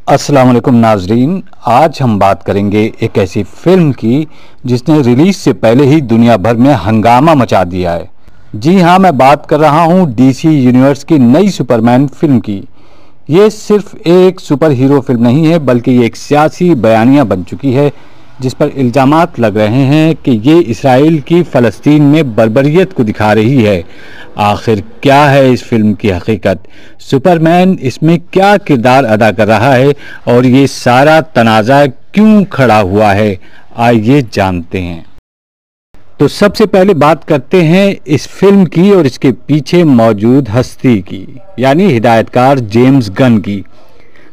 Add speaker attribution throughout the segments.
Speaker 1: अस्सलाम वालेकुम नाजरीन, आज हम बात करेंगे एक ऐसी फिल्म की जिसने रिलीज से पहले ही दुनिया भर में हंगामा मचा दिया है। जी हाँ, मैं बात कर रहा हूँ डीसी यूनिवर्स की नई सुपरमैन फिल्म की। ये सिर्फ एक सुपर हीरो फिल्म नहीं है, बल्कि ये एक सियासी बयानिया बन चुकी है जिस पर इल्ज़ामात लग रहे हैं कि ये इसराइल की फ़लस्तीन में बर्बरियत को दिखा रही है। आखिर क्या है इस फिल्म की हकीकत? सुपरमैन इसमें क्या किरदार अदा कर रहा है और ये सारा तनाज़ा क्यों खड़ा हुआ है? आइए जानते हैं। तो सबसे पहले बात करते हैं इस फिल्म की और इसके पीछे मौजूद हस्ती की, यानी हिदायतकार जेम्स गन की।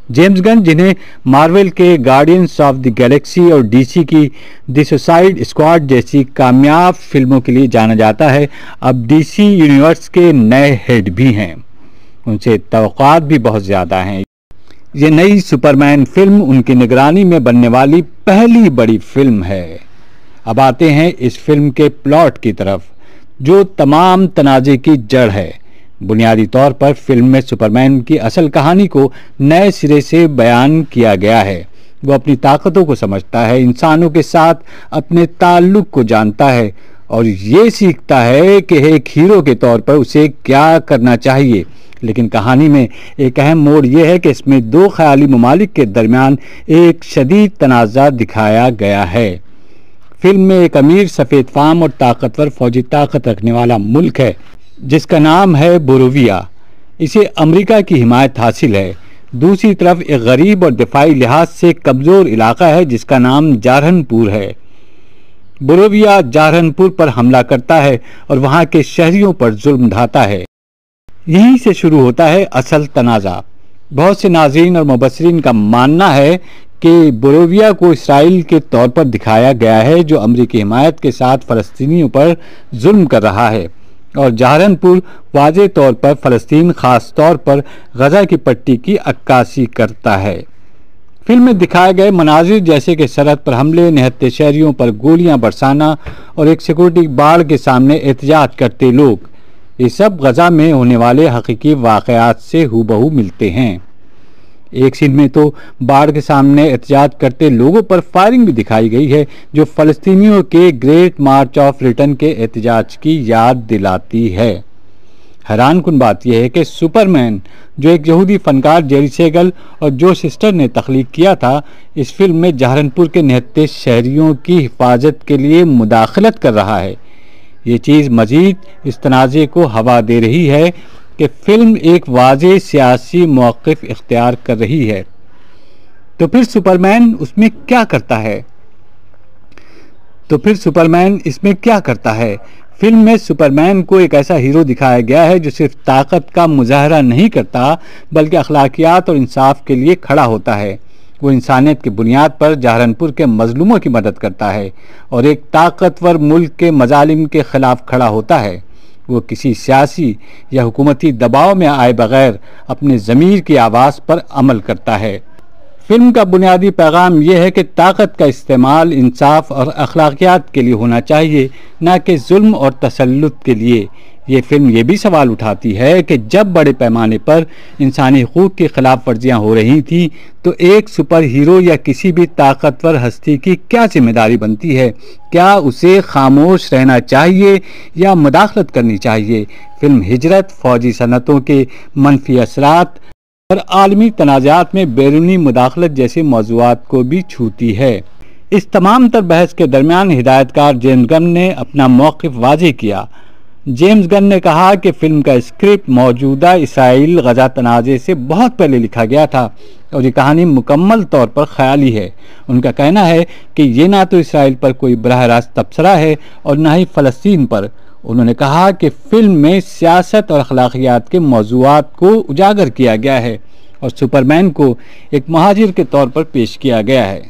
Speaker 1: जेम्स गन, जिन्हें मार्वल के गार्डियंस ऑफ द गैलेक्सी और डीसी की द सुसाइड स्क्वाड जैसी कामयाब फिल्मों के लिए जाना जाता है, अब डीसी यूनिवर्स के नए हेड भी हैं। उनसे तवक्कात भी बहुत ज़्यादा हैं। ये नई सुपरमैन फिल्म उनकी निगरानी में बनने वाली पहली बड़ी फिल्म है। अब आते हैं इस फिल्म के प्लॉट की तरफ, जो तमाम तनाज़े की जड़ है। बुनियादी तौर पर फिल्म में सुपरमैन की असल कहानी को नए सिरे से बयान किया गया है। वो अपनी ताकतों को समझता है, इंसानों के साथ अपने ताल्लुक को जानता है और ये सीखता है कि एक हीरो के तौर पर उसे क्या करना चाहिए। लेकिन कहानी में एक अहम मोड़ यह है कि इसमें दो ख्याली ममालिक के दरमियान एक शदीद तनाज़ा दिखाया गया है। फिल्म में एक अमीर सफ़ेद फाम और ताकतवर फौजी ताकत रखने वाला मुल्क है जिसका नाम है बोरोविया। इसे अमेरिका की हिमायत हासिल है। दूसरी तरफ एक गरीब और दिफाई लिहाज से कमज़ोर इलाका है जिसका नाम जारहनपुर है। बोरोविया जारहनपुर पर हमला करता है और वहाँ के शहरियों पर जुल्म ढाता है। यहीं से शुरू होता है असल तनाज़ा। बहुत से नाज़रीन और मुबस्सिरीन का मानना है कि बोरोविया को इसराइल के तौर पर दिखाया गया है जो अमेरिकी हिमायत के साथ फ़लस्तीनियों पर जुल्म कर रहा है, और जारहनपुर वाज़े तौर पर फ़लस्तीन, ख़ास तौर पर गज़ा की पट्टी की अक्कासी करता है। फिल्म में दिखाए गए मनाजिर जैसे कि सरहद पर हमले, निहत्थे शहरियों पर गोलियां बरसाना और एक सिक्योरिटी बाड़ के सामने एहतजाज करते लोग, ये सब गज़ा में होने वाले हकीकी वाक़यात से हूबहू मिलते हैं। एक सीन में तो बाढ़ के सामने एहतजाज करते लोगों पर फायरिंग भी दिखाई गई है, जो फ़लस्तीनियों के ग्रेट मार्च ऑफ रिटर्न के एहतजाज की याद दिलाती है। हैरानकुन बात यह है कि सुपरमैन, जो एक यहूदी फनकार जेरी सेगल और जो सिस्टर ने तख्लीक किया था, इस फिल्म में जारहनपुर के निहत्थे शहरियों की हिफाजत के लिए मुदाखलत कर रहा है। ये चीज़ मज़ीद इस तनाज़े को हवा दे रही है कि फिल्म एक वाज़े सियासी मौक़िफ़ इख्तियार कर रही है। तो फिर सुपरमैन उसमें क्या करता है? इसमें क्या करता है? फिल्म में सुपरमैन को एक ऐसा हीरो दिखाया गया है जो सिर्फ ताकत का मुजाहरा नहीं करता, बल्कि अखलाकियात और इंसाफ के लिए खड़ा होता है। वो इंसानियत की बुनियाद पर जारहनपुर के मजलूमों की मदद करता है और एक ताकतवर मुल्क के मजालिम के खिलाफ खड़ा होता है। वो किसी सियासी या हुकूमती दबाव में आए बगैर अपने ज़मीर की आवाज़ पर अमल करता है। फिल्म का बुनियादी पैगाम यह है कि ताकत का इस्तेमाल इंसाफ और अखलाकियात के लिए होना चाहिए, न कि जुल्म और तसल्लुत के लिए। ये फिल्म ये भी सवाल उठाती है कि जब बड़े पैमाने पर इंसानी हुकूक की खिलाफ वर्जियाँ हो रही थी, तो एक सुपर हीरो या किसी भी ताकतवर हस्ती की क्या जिम्मेदारी बनती है? क्या उसे खामोश रहना चाहिए या मुदाखलत करनी चाहिए? फिल्म हिजरत, फौजी सनतों के मनफी असरात और आलमी तनाज़ात में बैरूनी मुदाखलत जैसे मौज़ूआत को भी छूती है। इस तमाम तर बहस के दरमियान हिदायतकार जेम्स गन ने अपना मौक़िफ़ वाज़ेह किया। जेम्स गन ने कहा कि फिल्म का स्क्रिप्ट मौजूदा इसराइल गज़ा तनाज़े से बहुत पहले लिखा गया था और ये कहानी मुकम्मल तौर पर ख्याली है। उनका कहना है कि ये ना तो इसराइल पर कोई बराह रास्त तबसरा है और ना ही फ़लस्तीन पर। उन्होंने कहा कि फिल्म में सियासत और अखलाकियात के मौज़ूआत को उजागर किया गया है और सुपरमैन को एक महाजिर के तौर पर पेश किया गया है।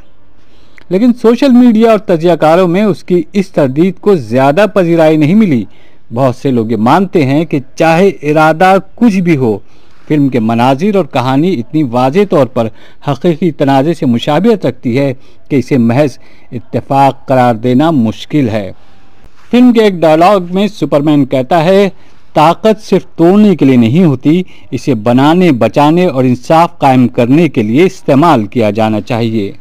Speaker 1: लेकिन सोशल मीडिया और तजियाकारों में उसकी इस तरदीद को ज़्यादा पजीराई नहीं मिली। बहुत से लोग ये मानते हैं कि चाहे इरादा कुछ भी हो, फिल्म के मनाजिर और कहानी इतनी वाज़े तौर पर हकीकी तनाज़े से मुशाबिहत रखती है कि इसे महज इत्तेफाक करार देना मुश्किल है। फिल्म के एक डायलॉग में सुपरमैन कहता है, ताकत सिर्फ तोड़ने के लिए नहीं होती, इसे बनाने, बचाने और इंसाफ कायम करने के लिए इस्तेमाल किया जाना चाहिए।